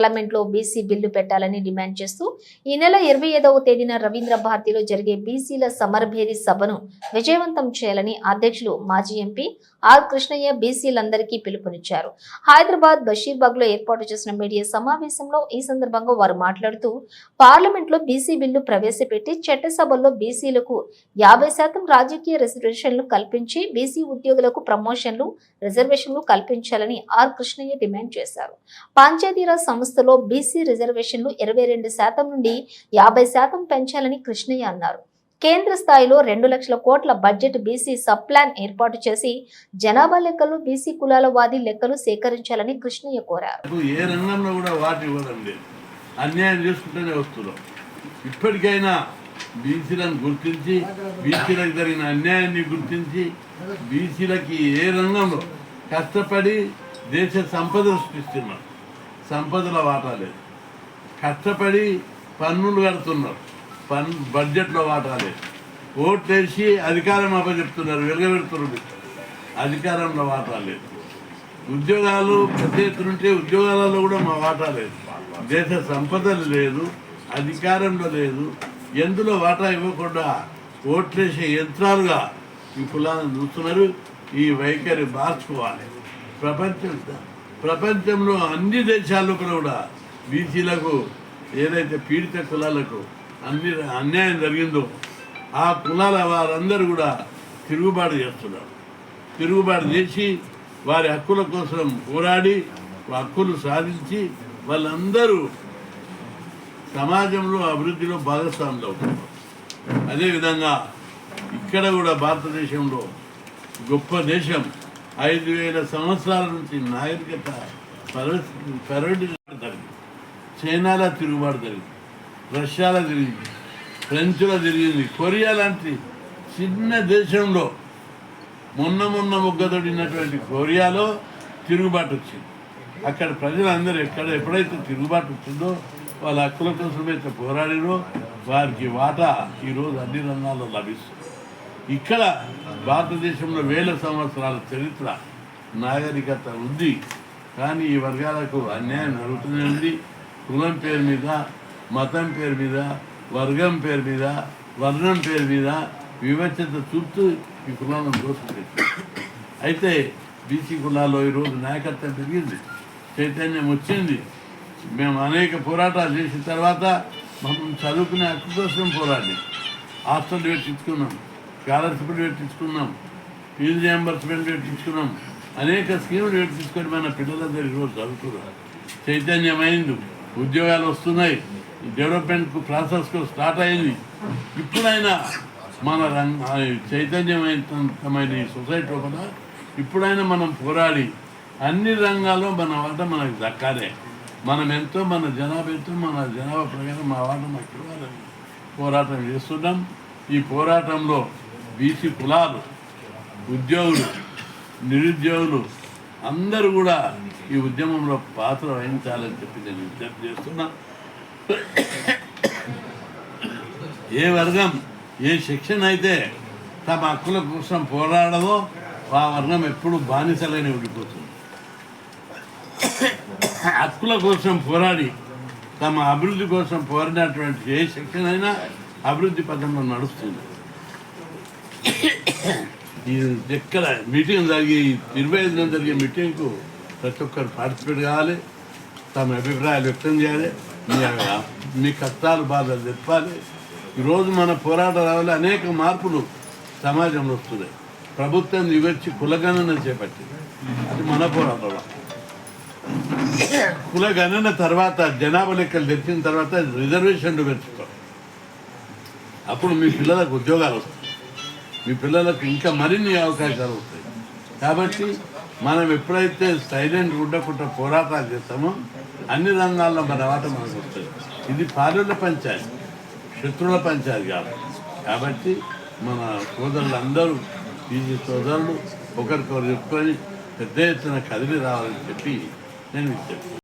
పార్లమెంట్లో BC bill పెట్టాలని demand చేస్తూ ఈ నెల 25వ తేదీన రవీంద్ర భారతిలో జరిగే బీసీల సమరభేరి సభను విజయవంతం చేయాలని అధ్యక్షులు మాజీ ఎంపీ ఆర్ కృష్ణయ్య బీసీలందరికీ పిలుపునిచ్చారు. హైదరాబాద్ బషీర్బాగ్ లో ఏర్పాటు చేసిన మీడియా సమావేశంలో ఈ సందర్భంగా వారు మాట్లాడుతూ పార్లమెంట్లో బీసీ బిల్లు ప్రవేశపెట్టి చట్టసభల్లో బీసీలకు 50% రాజకీయ రిజర్వేషన్లు కల్పించి బీసీ ఉద్యోగులకు ప్రమోషన్లు రిజర్వేషన్లు కల్పించాలని ఆర్ కృష్ణయ్య డిమాండ్ చేశారు. పంచాయతీరాజ్ సంస్థలో బీసీ రిజర్వేషన్లు 22% నుండి 50% పెంచాలని కృష్ణయ్య అన్నారు. కేంద్ర స్థాయిలో 2 లక్షల కోట్ల బడ్జెట్ బీసీ సబ్ ప్లాన్ ఏర్పాటు చేసి జనాభా లెక్కలు బీసీ కులాల వాది లెక్కలు సేకరించాలని కృష్ణయ్య కోరారు. ఏ రంగంలో కూడా వాటి ఇవ్వడం లేదు, అన్యాయం చేసుకుంటూనే వస్తున్నాం. ఇప్పటికైనా బీసీలను గుర్తించి బీసీలకు జరిగిన అన్యాయాన్ని గుర్తించి బీసీలకి ఏ రంగంలో కష్టపడి దేశ సంపద సృష్టిస్తున్నారు, సంపదల వాటా లేదు. కష్టపడి పన్నులు కడుతున్నారు, బడ్జెట్లో వాటా లేదు. ఓట్లేసి అధికారం అప్పచెప్తున్నారు, వెలుగబెడుతున్నారు, అధికారంలో వాటా లేదు. ఉద్యోగాలు పెద్ద ఎత్తునుంటే ఉద్యోగాలలో కూడా మా వాటా లేదు. దేశ సంపదలు లేదు, అధికారంలో లేదు. ఎందులో వాటా ఇవ్వకుండా ఓట్లేసే యంత్రాలుగా ఈ కులాలను చూస్తున్నారు. ఈ వైఖరి మార్చుకోవాలి. ప్రపంచంలో అన్ని దేశాల్లో కూడా బీసీలకు ఏదైతే పీడిత కులాలకు అన్యాయం జరిగిందో ఆ కులాల వారందరూ కూడా తిరుగుబాటు చేస్తున్నారు. తిరుగుబాటు చేసి వారి హక్కుల కోసం పోరాడి హక్కులు సాధించి వాళ్ళందరూ సమాజంలో అభివృద్ధిలో భాగస్వాములు అవుతున్నారు. అదేవిధంగా ఇక్కడ కూడా భారతదేశంలో గొప్ప దేశం, 5000 సంవత్సరాల నుంచి నాగరికత జరిగింది. చైనాలో తిరుగుబాటు జరిగింది, రష్యాలో జరిగింది, ఫ్రెంచ్లో జరిగింది, కొరియా లాంటి చిన్న దేశంలో మొన్న మొగ్గదొడినటువంటి కొరియాలో తిరుగుబాటు వచ్చింది. అక్కడ ప్రజలందరూ ఎప్పుడైతే తిరుగుబాటు వచ్చిందో వాళ్ళ హక్కుల కోసమైతే పోరాడినో వారికి వాటా ఈరోజు అన్ని రంగాల్లో లభిస్తుంది. ఇక్కడ భారతదేశంలో 1000 సంవత్సరాల చరిత్ర నాగరికత ఉంది, కానీ ఈ వర్గాలకు అన్యాయం జరుగుతూనే ఉంది. కులం పేరు మీద, మతం పేరు మీద, వర్గం పేరు మీద, వర్ణం పేరు మీద వివక్షత చూపుతూ ఈ కులాలను దోసుకుంటుంది. అయితే బీసీ కులాల్లో ఈరోజు నాయకత్వం పెరిగింది, చైతన్యం వచ్చింది. మేము అనేక పోరాటాలు చేసిన తర్వాత మనం చదువుకునే హక్కు కోసం పోరాడి హాస్టల్ పెట్టించుకున్నాం, స్కాలర్షిప్లు పెట్టించుకున్నాం, ఫీజు రియంబర్స్మెంట్ పెట్టించుకున్నాం, అనేక స్కీములు పెట్టించుకొని మన పిల్లలందరూ ఈరోజు చదువుకున్నారు. చైతన్యమైంది, ఉద్యోగాలు వస్తున్నాయి, డెవలప్మెంట్ ప్రాసెస్కు స్టార్ట్ అయింది. ఇప్పుడైనా మన చైతన్యమైన ఈ సొసైటీ లోపల ఇప్పుడైనా మనం పోరాడి అన్ని రంగాల్లో మన వాట మనకు దక్కాలి. మనం ఎంతో, మన జనాభా ఎంతో, మన జనాభా ప్రకారం మా వాట మాకు ఇవ్వాలని పోరాటం చేస్తున్నాం. ఈ పోరాటంలో బీసీ కులాలు, ఉద్యోగులు, నిరుద్యోగులు అందరూ కూడా ఈ ఉద్యమంలో పాత్ర వహించాలని చెప్పి నేను విజ్ఞప్తి చేస్తున్నా. ఏ వర్గం, ఏ సెక్షన్ అయితే తమ హక్కుల కోసం పోరాడదో ఆ వర్గం ఎప్పుడు బానిసలనే ఉండిపోతుంది. హక్కుల కోసం పోరాడి తమ అభివృద్ధి కోసం పోరాడినటువంటి ఏ సెక్షన్ అయినా అభివృద్ధి పథంలో నడుస్తుంది. ఈ ఎక్కడ మీటింగ్ జరిగి 25న జరిగే మీటింగ్కు ప్రతి ఒక్కరు పార్టిసిపేట్ కావాలి, తమ అభిప్రాయాలు వ్యక్తం చేయాలి, మీ కష్టాలు బాధలు చెప్పాలి. ఈరోజు మన పోరాటాల వల్ల అనేక మార్పులు సమాజంలో వస్తున్నాయి. ప్రభుత్వం దిగొచ్చి కులగణన చేపట్టింది, అది మన పోరాటం. కులగణన తర్వాత జనాభా లెక్కలు తెచ్చిన తర్వాత రిజర్వేషన్లు పెంచుతాం. అప్పుడు మీ పిల్లలకు ఉద్యోగాలు వస్తాయి, మీ పిల్లలకు ఇంకా మరిన్ని అవకాశాలు వస్తాయి. కాబట్టి మనం ఎప్పుడైతే సైలెంట్ ఉండకుండా పోరాటాలు చేస్తామో అన్ని రంగాల్లో మన వాట మనకు వస్తుంది. ఇది పాలన పంచాయతీ, శత్రువుల పంచాయతీ కాదు. కాబట్టి మన సోదరులందరూ, బీసీ సోదరులు ఒకరికొకరు చెప్పుకొని పెద్ద ఎత్తున కదిలి రావాలని చెప్పి నేను విజ్ఞప్తి